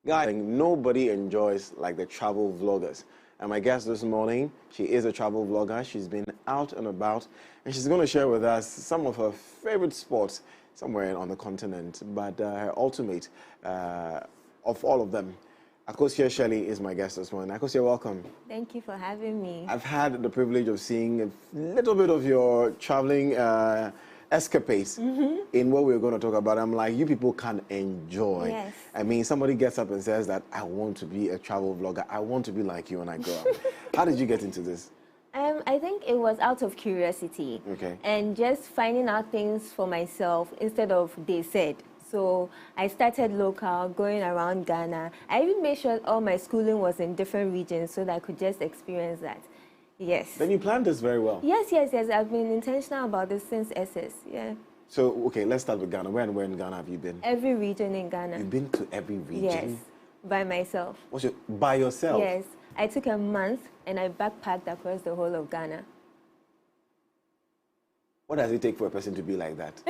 Guys, nobody enjoys like the travel vloggers. And my guest this morning, she is a travel vlogger. She's been out and about, and she's going to share with us some of her favorite spots somewhere on the continent. But her ultimate of all of them, Akosia Shelley, is my guest this morning. Akosia, welcome. Thank you for having me. I've had the privilege of seeing a little bit of your traveling escapades in what we're going to talk about. I'm like, you people can enjoy. Yes. I mean, somebody gets up and says that I want to be a travel vlogger. I want to be like you when I grow up. How did you get into this? I think it was out of curiosity. Okay. And just finding out things for myself instead of they said. So I started local, going around Ghana. I even made sure all my schooling was in different regions so that I could just experience that. Yes. Then you planned this very well. Yes. I've been intentional about this since SS. Yeah. So, okay, let's start with Ghana. Where in Ghana have you been? Every region in Ghana. You've been to every region? Yes. By myself. By yourself? Yes. I took a month and I backpacked across the whole of Ghana. What does it take for a person to be like that?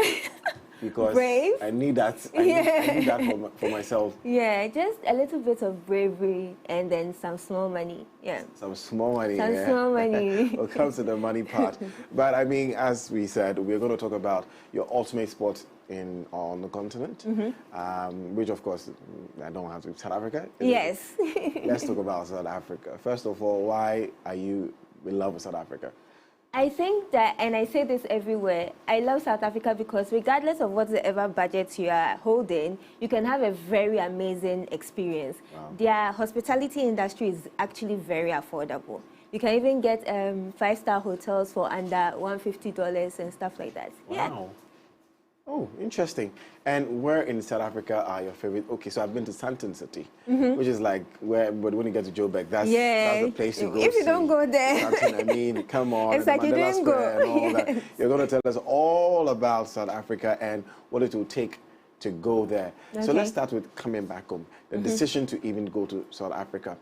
Because brave. I need that. I need that for myself. Yeah, just a little bit of bravery and then some small money. Yeah. Some small money. Some small money. We'll come to the money part. But I mean, as we said, we're going to talk about your ultimate sport on the continent, which of course I don't have to. South Africa. Yes. Let's talk about South Africa. First of all, why are you in love with South Africa? I think that, and I say this everywhere, I love South Africa because regardless of whatever budget you are holding, you can have a very amazing experience. Wow. Their hospitality industry is actually very affordable. You can even get 5-star hotels for under $150 and stuff like that. Wow. Yeah. Oh, interesting. And where in South Africa are your favorite? Okay, so I've been to Sandton City, which is like where, but when you get to Joburg, that's the place to go. If you don't go there. Sandton, I mean, come on. It's like you didn't go. And all that. You're going to tell us all about South Africa and what it will take to go there. Okay. So let's start with coming back home, the decision to even go to South Africa.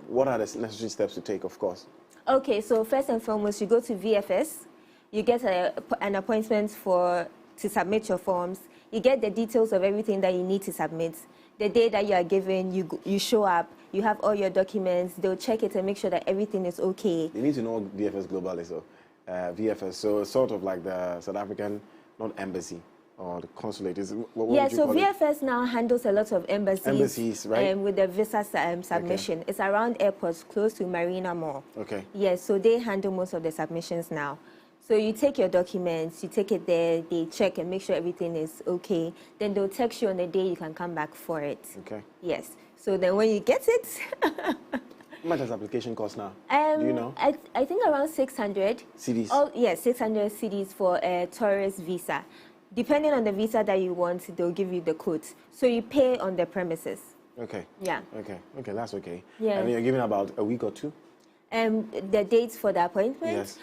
What are the necessary steps to take, of course? Okay, so first and foremost, you go to VFS. You get an appointment to submit your forms. You get the details of everything that you need to submit. The day that you are given, you show up, you have all your documents, they'll check it and make sure that everything is okay. You need to know VFS Global is VFS, so sort of like the South African, not embassy, or the consulate. What so VFS now handles a lot of embassies, right? With the visa submission. Okay. It's around airports, close to Marina Mall. Okay. Yes, so they handle most of the submissions now. So you take your documents, you take it there, they check and make sure everything is okay. Then they'll text you on the day you can come back for it. Okay. Yes. So then when you get it... How much does application cost now? Do you know? I think around 600. CDs? Oh, yes, 600 CDs for a tourist visa. Depending on the visa that you want, they'll give you the code. So you pay on the premises. Okay. Yeah. Okay, that's okay. Yeah. And you're giving about a week or two? The dates for the appointment? Yes.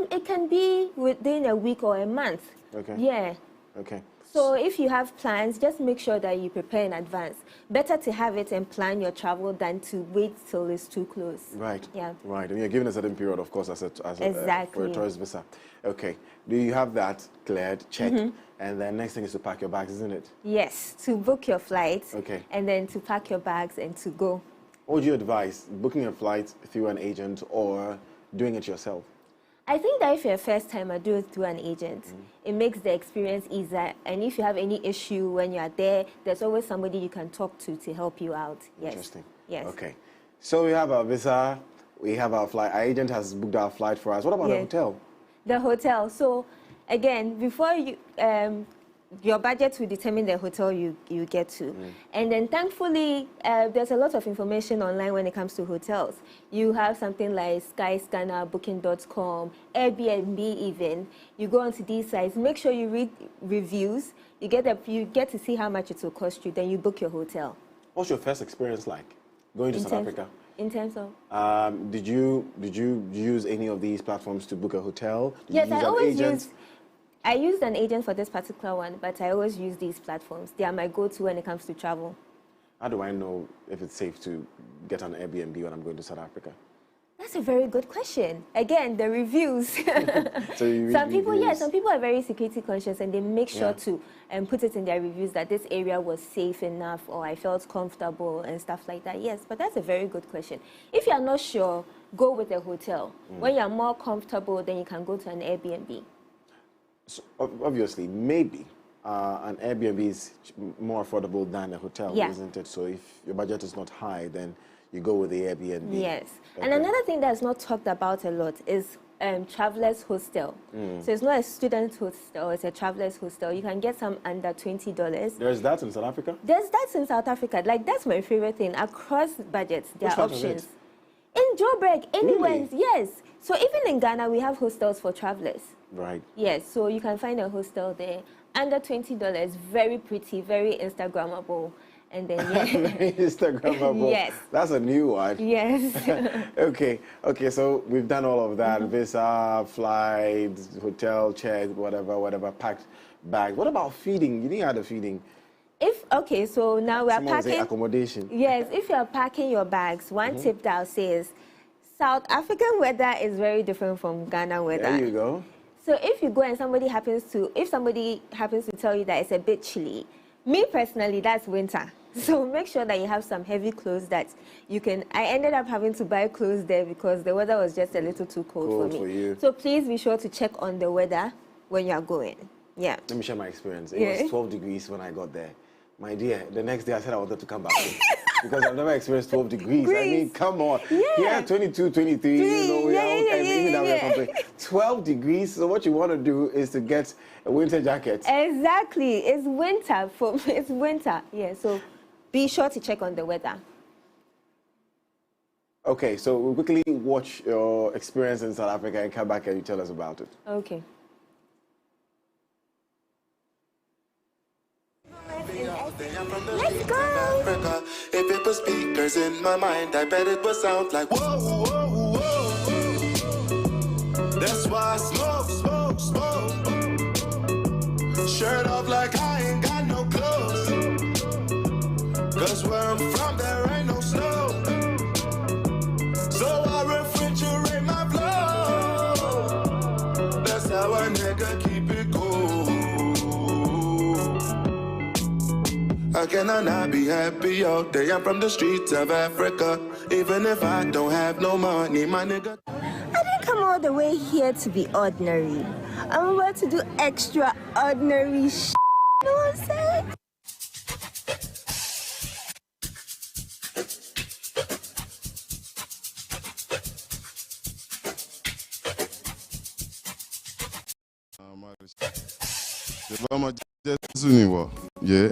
It can be within a week or a month. Okay. Yeah. Okay. So if you have plans, just make sure that you prepare in advance. Better to have it and plan your travel than to wait till it's too close. Right. Yeah. Right. And you're given a certain period, of course, Exactly. for a tourist visa. Okay. Do you have that cleared, checked, and then next thing is to pack your bags, isn't it? Yes, to book your flights. Okay. And then to pack your bags and to go. What would you advise, booking a flight through an agent or doing it yourself? I think that if you're a first timer, do it through an agent. It makes the experience easier. And if you have any issue when you're there, there's always somebody you can talk to help you out. Yes. Interesting. Yes. Okay. So we have our visa, we have our flight. Our agent has booked our flight for us. What about the hotel? The hotel. So, again, before you... your budget will determine the hotel you get to. And then thankfully, there's a lot of information online when it comes to hotels. You have something like Skyscanner, Booking.com, Airbnb even. You go onto these sites, make sure you read reviews, you get to see how much it will cost you, then you book your hotel. What's your first experience like going to South Africa? In terms of? Did you use any of these platforms to book a hotel? Yes, I always use... I used an agent for this particular one, but I always use these platforms. They are my go-to when it comes to travel. How do I know if it's safe to get an Airbnb when I'm going to South Africa? That's a very good question. Again, the reviews. So you read some people, reviews. some people are very security conscious and they make sure to put it in their reviews that this area was safe enough or I felt comfortable and stuff like that. Yes, but that's a very good question. If you are not sure, go with a hotel. When you're more comfortable, then you can go to an Airbnb. So, obviously, maybe an Airbnb is more affordable than a hotel, isn't it? So if your budget is not high, then you go with the Airbnb. Yes. Okay. And another thing that's not talked about a lot is traveler's hostel. So it's not a student hostel, it's a traveler's hostel. You can get some under $20. There's that in South Africa? There's that in South Africa. Like, that's my favorite thing. Across budgets, there are options. In Joburg, anywhere. Really? Yes. So even in Ghana, we have hostels for travelers. Right. Yes, so you can find a hostel there under $20, very pretty, very Instagrammable. And then, Instagrammable. Yes. That's a new one. Yes. Okay, so we've done all of that. Visa, flights, hotel check, whatever, packed bag. What about feeding? You didn't add the feeding. So now we are Someone packing. say accommodation. Yes, if you are packing your bags, one tip that I'll say is South African weather is very different from Ghana weather. There you go. So if you go and somebody happens to tell you that it's a bit chilly, me personally, that's winter. So make sure that you have some heavy clothes that you can. I ended up having to buy clothes there because the weather was just a little too cold for me. You. So please be sure to check on the weather when you are going. Yeah. Let me share my experience. It was 12 degrees when I got there. My dear, the next day I said I wanted to come back home because I've never experienced 12 degrees. I mean, come on. Yeah, 22, 23, you know, even that we're complaining. 12 degrees, so what you want to do is to get a winter jacket. Exactly. It's winter. It's winter. Yeah, so be sure to check on the weather. Okay, so we'll quickly watch your experience in South Africa and come back and you tell us about it. Okay. Let's go. If it was speakers in my mind, I bet it would sound like whoa, whoa, whoa, whoa. That's why I smoke. Shirt off like I ain't got no clothes. Cause where I'm from, there ain't no snow. So I refrigerate my flow. That's how a nigga keep it cool. How can I not be happy all day? I'm from the streets of Africa. Even if I don't have no money, my nigga. I didn't come all the way here to be ordinary. I'm about to do extraordinary shit. You know what I'm saying? Yeah,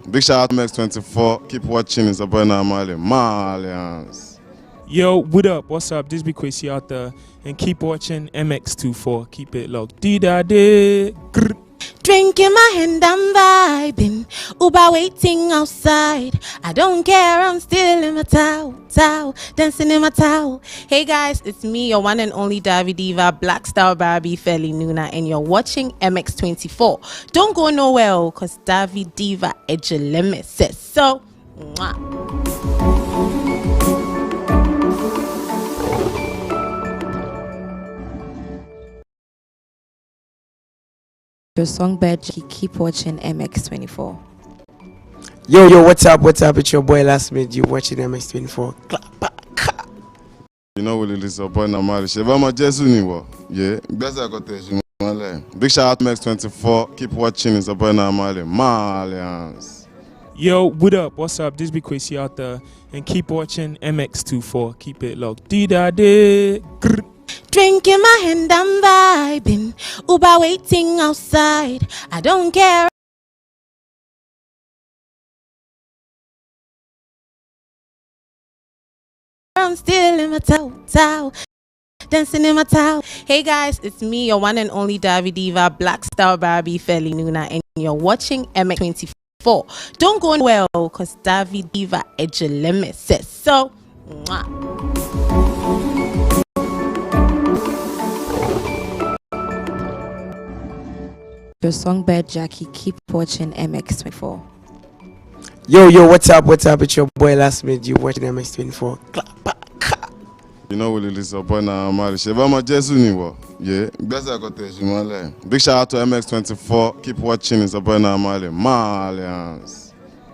big shout out to MX24. Keep watching. It's about Malians. Yo, what up? What's up? This be Quasi out there, and keep watching MX24. Keep it locked. D-da-day. Drinking my hand, I'm vibing. Uber waiting outside. I don't care, I'm still in my towel, dancing in my towel. Hey guys, it's me, your one and only Davi Diva, Black Star Barbie, Feli Nuna, and you're watching MX24. Don't go nowhere, cause Davi Diva Edgeleme says so. Mwah. Your songbird, keep watching MX24. Yo, what's up? It's your boy Last Minute. You watching MX24. You know what it is about Namali. Shevama Jesuniwa. Yeah, best I got this. Big shout out to MX24. Keep watching. It's about Namali. Malians. Yo, what up? What's up? This be Quasi out there, and keep watching MX24. Keep it locked. D-da-day. Drinking my hand, I'm vibing. Uber waiting outside. I don't care. I'm still in my towel, dancing in my towel. Hey guys, it's me, your one and only Davi Diva, Black Star Barbie, Feli Nuna, and you're watching MX24. Don't go nowhere, cause Davi Diva Edgeleme says so. Mwah. Your songbird Jackie, keep watching MX24. Yo, what's up? It's your boy Last Minute. You watching MX24. You know what it is upon our marriage. Shevama Jesu niwo. Yeah. Best I got there. Big shout out to MX24. Keep watching. It's upon our marriage. Malians.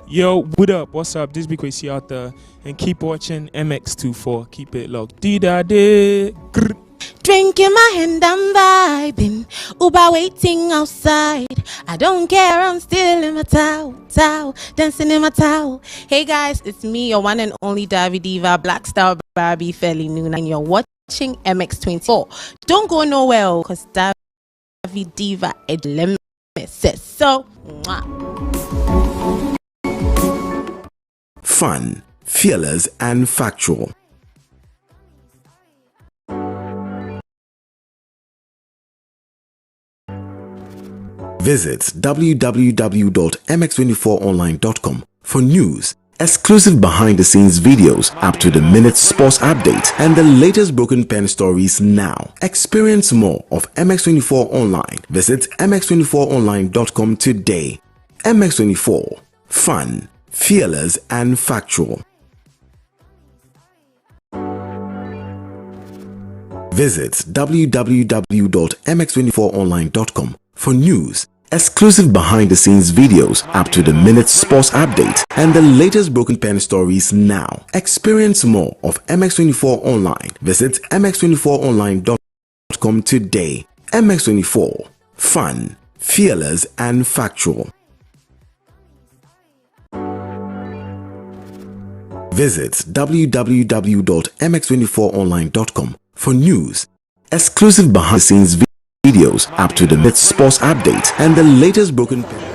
Yo, what up? What's up? This big crazy out there, and keep watching MX24. Keep it locked. Dee-da-dee. Drink in my hand, I'm vibing. Uber waiting outside. I don't care, I'm still in my towel, dancing in my towel. Hey guys, it's me, your one and only Davi Diva, Black Star Barbie, fairly new, and you're watching MX24. Don't go nowhere, because Davi Diva is limitless. So, mwah. Fun, fearless, and factual. Visit www.mx24online.com for news, exclusive behind-the-scenes videos, up-to-the-minute sports updates, and the latest broken pen stories now. Experience more of MX24 Online. Visit mx24online.com today. MX24. Fun, fearless, and factual. Visit www.mx24online.com for news, exclusive behind-the-scenes videos, up-to-the-minute sports updates, and the latest broken pen stories now. Experience more of MX24 Online. Visit mx24online.com today. MX24. Fun, fearless, and factual. Visit www.mx24online.com for news, exclusive behind-the-scenes videos, up-to-the-minute sports updates, and the latest broken pen.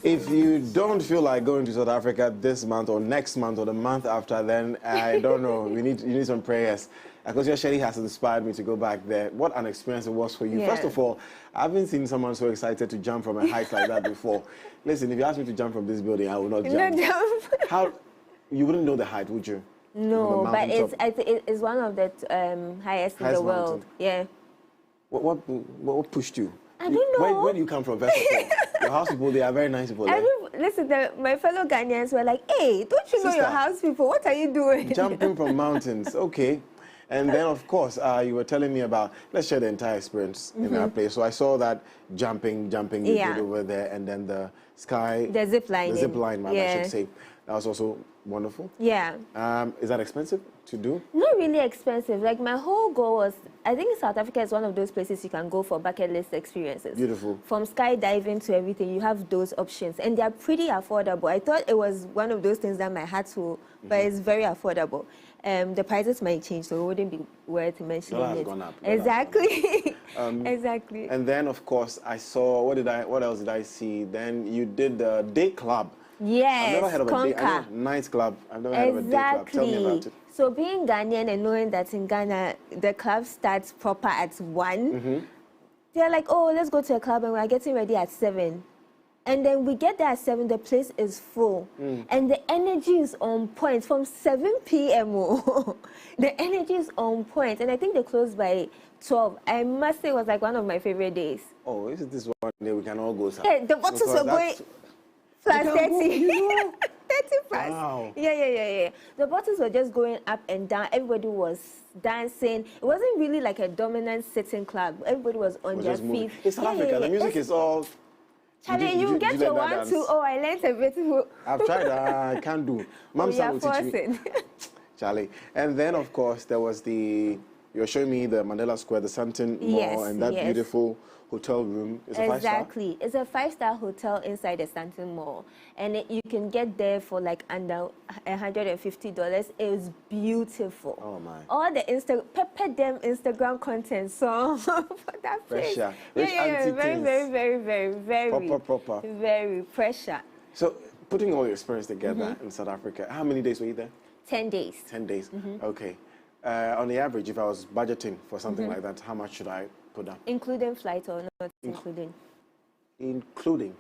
If you don't feel like going to South Africa this month or next month or the month after, then I don't know. You need some prayers. Because your Shelly has inspired me to go back there. What an experience it was for you. Yeah. First of all, I haven't seen someone so excited to jump from a height like that before. Listen, if you asked me to jump from this building, I would not jump. How? You wouldn't know the height, would you? No, but it's one of the highest in the world. Mountain. Yeah. What pushed you? I don't know. Where do you come from, first of all? Your house people, they are very nice people. Listen, my fellow Ghanaians were like, hey, don't you know Sister, your house people? What are you doing? Jumping from mountains, okay. And then, of course, you were telling me about, let's share the entire experience in our place. So I saw that jumping you did over there, and then the sky. The zip line. The zip line, I should say. That was also wonderful. Yeah. Is that expensive to do? Not really expensive. Like, my whole goal was, I think South Africa is one of those places you can go for bucket list experiences. Beautiful. From skydiving to everything, you have those options. And they're pretty affordable. I thought it was one of those things that my heart will, but it's very affordable. The prices might change, so it wouldn't be worth mentioning Dollar has it. gone up. Exactly. Exactly. And then, of course, I saw, what else did I see? Then you did the day club. Yes, I've never heard of a day, night club. I've never heard of a day club. Tell me about it. So being Ghanaian and knowing that in Ghana, the club starts proper at 1, they're like, oh, let's go to a club, and we're getting ready at 7. And then we get there at 7, the place is full. And the energy is on point from 7 p.m. The energy is on point. And I think they closed by 12. I must say it was like one of my favorite days. Oh, is it this one day we can all go? Yeah, the bottles were going plus 30. 30 plus. Wow. Yeah. The bottles were just going up and down. Everybody was dancing. It wasn't really like a dominant sitting club. Everybody was on their feet. It's South Africa. The music is all... Charlie, you get your 1, 2. Oh, I learned a bit. I've tried. I can't do. Mom will teach me. Charlie. And then, of course, there was you were showing me the Mandela Square, the Santon Mall, and that beautiful hotel room. It's a 5-star? Exactly. It's a 5-star hotel inside the Santon Mall. And you can get there for like under $150. It was beautiful. Oh, my. All the Instagram content song for that place. Pressure. Yeah, very proper. Very pressure. So, putting all your experience together in South Africa, how many days were you there? 10 days. 10 days. Okay. On the average, if I was budgeting for something like that, how much should I put down? Including flight or not including? Including.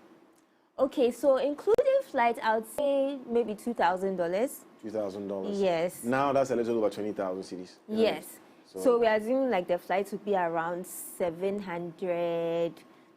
Okay, so including flight, I would say maybe $2,000. $2,000. Yes. Now that's a little over 20,000 cities. Yes. So we are assuming like the flights would be around 700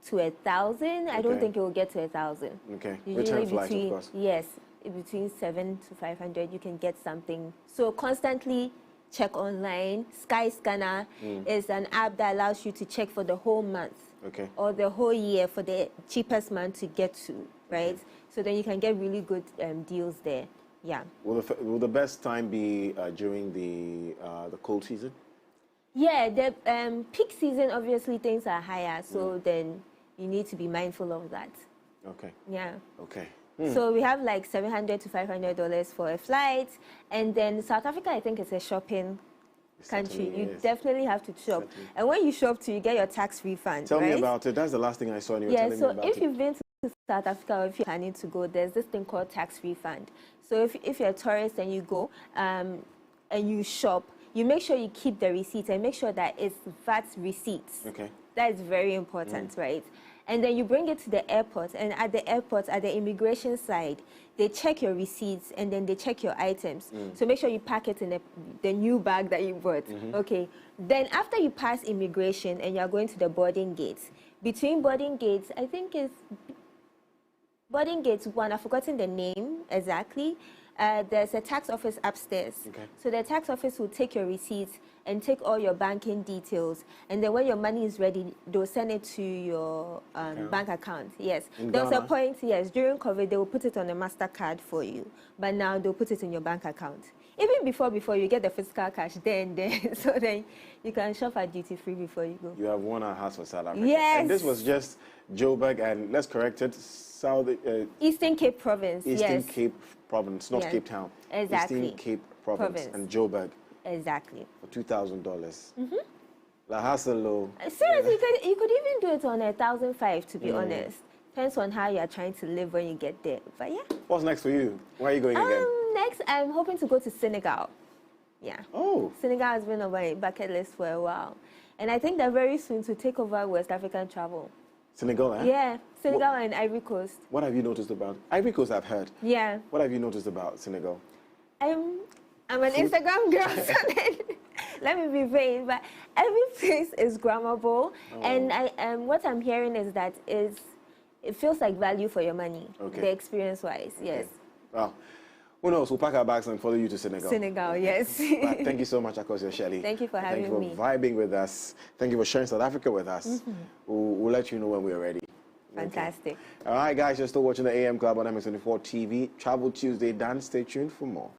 to 1,000. I don't think it will get to 1,000. Okay. Usually Return flights, of course. Yes, between 7 to 500, you can get something. So constantly check online. Skyscanner is an app that allows you to check for the whole month. Okay. Or the whole year for the cheapest month to get to, right? Okay. So then you can get really good deals there. Yeah. Will the best time be during the cold season? Yeah, the peak season, obviously things are higher, so then you need to be mindful of that. Okay. Yeah. Okay. So we have like $700 to $500 for a flight, and then South Africa, I think, is a shopping country. You definitely have to shop. Certainly. And when you shop too, you get your tax refund. Tell me about it. That's the last thing I saw, and you were telling me about it. Yeah, so if you've been to South Africa, or if you're planning to go, there's this thing called tax refund. So if you're a tourist and you go and you shop, you make sure you keep the receipts and make sure that it's VAT receipts. Okay. That is very important, right? And then you bring it to the airport, and at the airport, at the immigration side, they check your receipts and then they check your items. So make sure you pack it in the new bag that you bought. Okay. Then after you pass immigration and you're going to the boarding gates, between boarding gates, I think it's boarding gates 1, I've forgotten the name exactly. There's a tax office upstairs. Okay. So the tax office will take your receipts and take all your banking details. And then when your money is ready, they'll send it to your bank account. Yes. There was a point, yes, during COVID, they will put it on a MasterCard for you. But now they'll put it in your bank account. Even before you get the physical cash, then. So then you can shop at duty free before you go. You have won our hearts for South Africa. Yes. And this was just Joburg, and let's correct it, Eastern Cape Province. Eastern Cape Province, not Cape Town. Exactly. Eastern Cape Province. And Joburg. Exactly. For $2,000. La hustle. Seriously, you could even do it on 1,500, to be honest. Depends on how you are trying to live when you get there. But yeah. What's next for you? Where are you going again? Next, I'm hoping to go to Senegal. Yeah. Oh. Senegal has been on my bucket list for a while. And I think they're very soon to take over West African travel. Senegal, eh? Yeah, Senegal and Ivory Coast. What have you noticed about Ivory Coast? I've heard. Yeah. What have you noticed about Senegal? I'm an Instagram girl, so then let me be vain, but every place is grammable. And what I'm hearing is that it feels like value for your money, the experience-wise, yes. Wow. Who knows? We'll pack our bags and follow you to Senegal. Senegal, yes. But thank you so much, Akosia Shelley. Thank you for having me. Thank you for vibing with us. Thank you for sharing South Africa with us. We'll let you know when we're ready. Fantastic. Okay. All right, guys, you're still watching the AM Club on MS24 TV. Travel Tuesday. Dan, stay tuned for more.